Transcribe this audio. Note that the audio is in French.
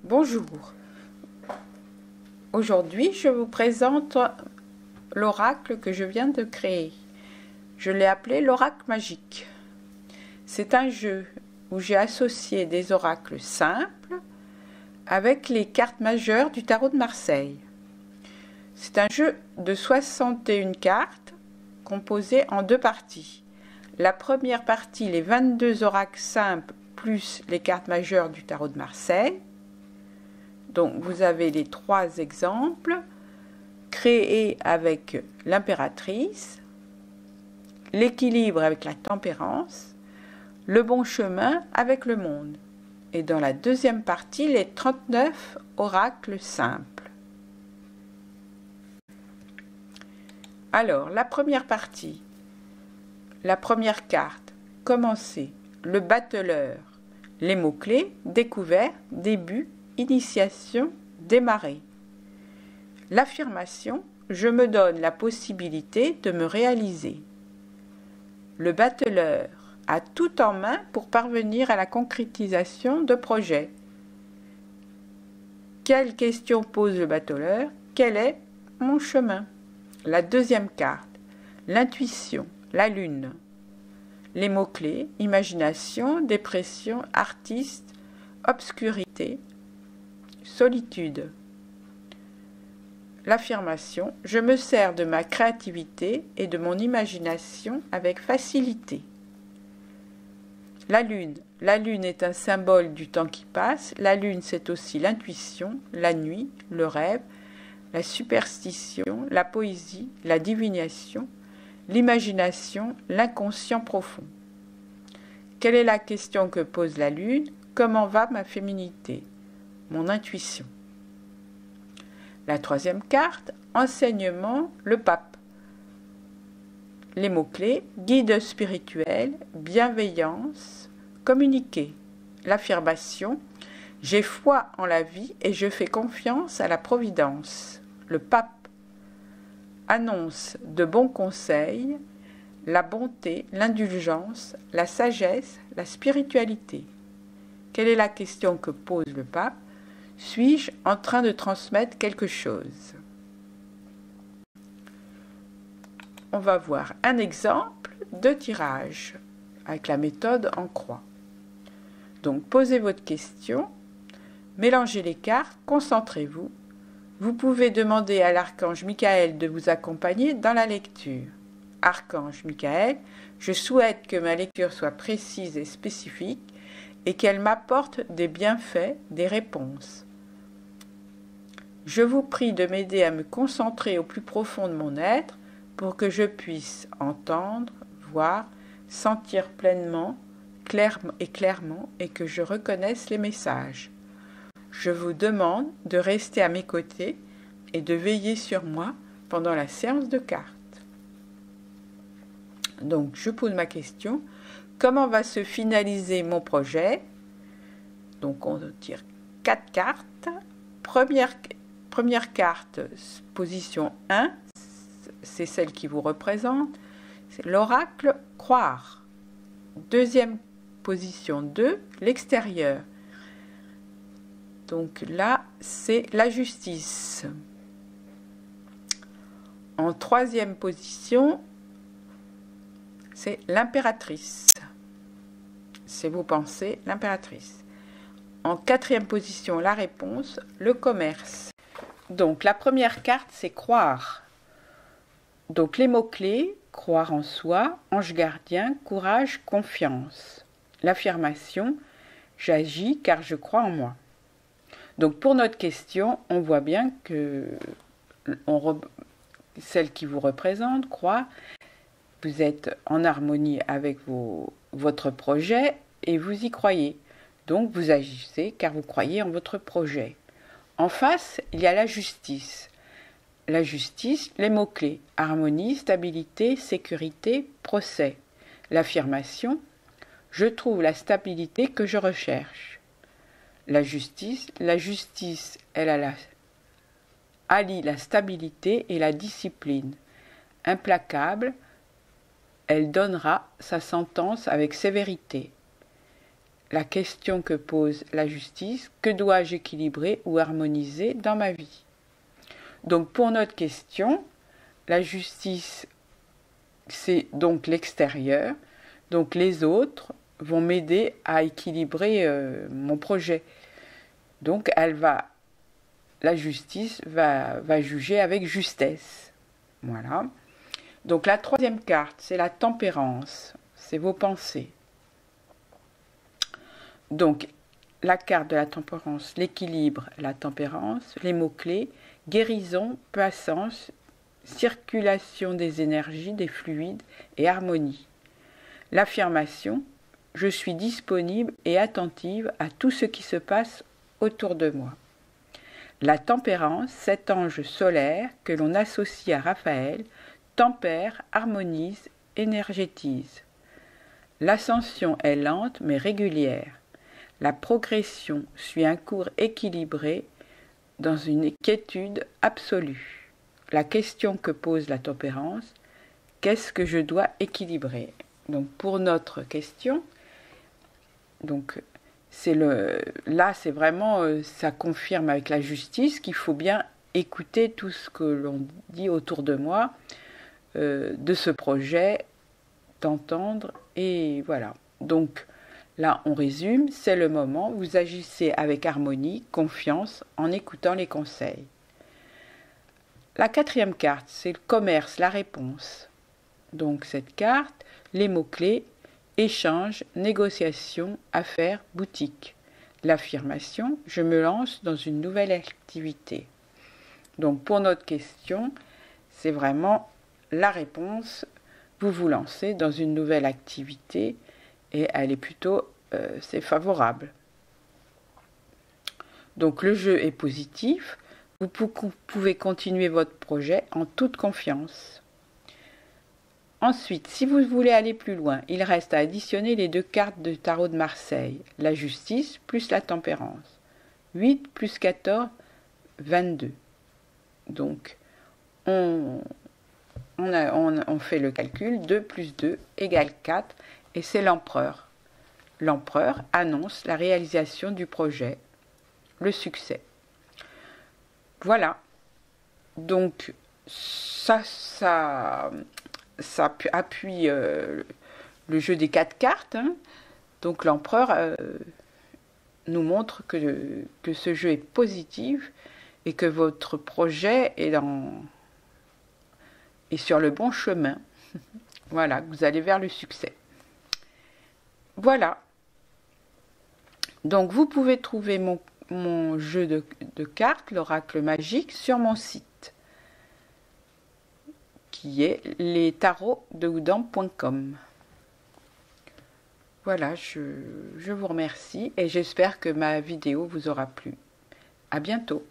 Bonjour. Aujourd'hui, je vous présente l'oracle que je viens de créer. Je l'ai appelé l'oracle magique. C'est un jeu où j'ai associé des oracles simples avec les cartes majeures du tarot de Marseille. C'est un jeu de 61 cartes composé en deux parties. La première partie, les 22 oracles simples plus les cartes majeures du tarot de Marseille. Donc vous avez les trois exemples créés avec l'impératrice, l'équilibre avec la tempérance, le bon chemin avec le monde. Et dans la deuxième partie, les 39 oracles simples. Alors, la première partie, la première carte, commencer, le battleur, les mots-clés, découvert, début, initiation, démarrer. L'affirmation, je me donne la possibilité de me réaliser. Le battleur a tout en main pour parvenir à la concrétisation de projets. Quelle question pose le battleur? Quel est mon chemin? La deuxième carte, l'intuition, la lune. Les mots-clés, imagination, dépression, artiste, obscurité, solitude. L'affirmation, je me sers de ma créativité et de mon imagination avec facilité. La lune est un symbole du temps qui passe. La lune, c'est aussi l'intuition, la nuit, le rêve, la superstition, la poésie, la divination, l'imagination, l'inconscient profond. Quelle est la question que pose la lune? Comment va ma féminité? Mon intuition. La troisième carte, enseignement, le pape. Les mots-clés, guide spirituel, bienveillance, communiquer. L'affirmation, j'ai foi en la vie et je fais confiance à la providence. Le pape annonce de bons conseils, la bonté, l'indulgence, la sagesse, la spiritualité. Quelle est la question que pose le pape? Suis-je en train de transmettre quelque chose? On va voir un exemple de tirage avec la méthode en croix. Donc, posez votre question, mélangez les cartes, concentrez-vous. Vous pouvez demander à l'archange Michael de vous accompagner dans la lecture. Archange Michael, je souhaite que ma lecture soit précise et spécifique et qu'elle m'apporte des bienfaits, des réponses. Je vous prie de m'aider à me concentrer au plus profond de mon être pour que je puisse entendre, voir, sentir pleinement, clairement et que je reconnaisse les messages. Je vous demande de rester à mes côtés et de veiller sur moi pendant la séance de cartes. Donc, je pose ma question. Comment va se finaliser mon projet? Donc, on tire 4 cartes. Première carte, position 1, c'est celle qui vous représente. C'est l'oracle croire. Deuxième position 2, l'extérieur. Donc là, c'est la justice. En troisième position, c'est l'impératrice. C'est vos pensées, l'impératrice. En quatrième position, la réponse, le commerce. Donc la première carte, c'est croire. Donc les mots-clés, croire en soi, ange gardien, courage, confiance. L'affirmation, j'agis car je crois en moi. Donc pour notre question, on voit bien que celle qui vous représente, croire, vous êtes en harmonie avec votre projet et vous y croyez. Donc vous agissez car vous croyez en votre projet. En face, il y a la justice. La justice, les mots-clés, harmonie, stabilité, sécurité, procès. L'affirmation, je trouve la stabilité que je recherche. La justice, elle allie la stabilité et la discipline. Implacable, elle donnera sa sentence avec sévérité. la question que pose la justice, que dois-je équilibrer ou harmoniser dans ma vie? Donc pour notre question, la justice, c'est donc l'extérieur, donc les autres vont m'aider à équilibrer mon projet. Donc la justice va juger avec justesse. Voilà. Donc la troisième carte, c'est la tempérance, c'est vos pensées. Donc la carte de la tempérance, l'équilibre, la tempérance, les mots-clés, guérison, patience, circulation des énergies, des fluides et harmonie. L'affirmation, je suis disponible et attentive à tout ce qui se passe autour de moi. La tempérance, cet ange solaire que l'on associe à Raphaël, tempère, harmonise, énergétise. L'ascension est lente mais régulière. La progression suit un cours équilibré dans une quiétude absolue. La question que pose la tempérance, qu'est-ce que je dois équilibrer? Donc pour notre question, donc là c'est vraiment, ça confirme avec la justice qu'il faut bien écouter tout ce que l'on dit autour de moi, de ce projet, d'entendre, et voilà. Donc là on résume, c'est le moment, vous agissez avec harmonie, confiance, en écoutant les conseils. La quatrième carte, c'est le commerce, la réponse. Donc cette carte, les mots-clés, échange, négociation, affaires, boutique. L'affirmation, je me lance dans une nouvelle activité. Donc pour notre question, c'est vraiment la réponse, vous vous lancez dans une nouvelle activité et elle est plutôt, c'est favorable. Donc le jeu est positif, vous pouvez continuer votre projet en toute confiance. Ensuite, si vous voulez aller plus loin, il reste à additionner les deux cartes de tarot de Marseille, la justice plus la tempérance. 8 plus 14, 22. Donc, on fait le calcul, 2 plus 2 égale 4, et c'est l'empereur. L'empereur annonce la réalisation du projet, le succès. Voilà. Donc, ça appuie le jeu des 4 cartes. Hein. Donc l'empereur nous montre que ce jeu est positif et que votre projet est sur le bon chemin. Voilà, vous allez vers le succès. Voilà. Donc vous pouvez trouver mon jeu de cartes, l'oracle magique, sur mon site, qui est lestarotsdehoudam.com. Voilà, je vous remercie et j'espère que ma vidéo vous aura plu. À bientôt.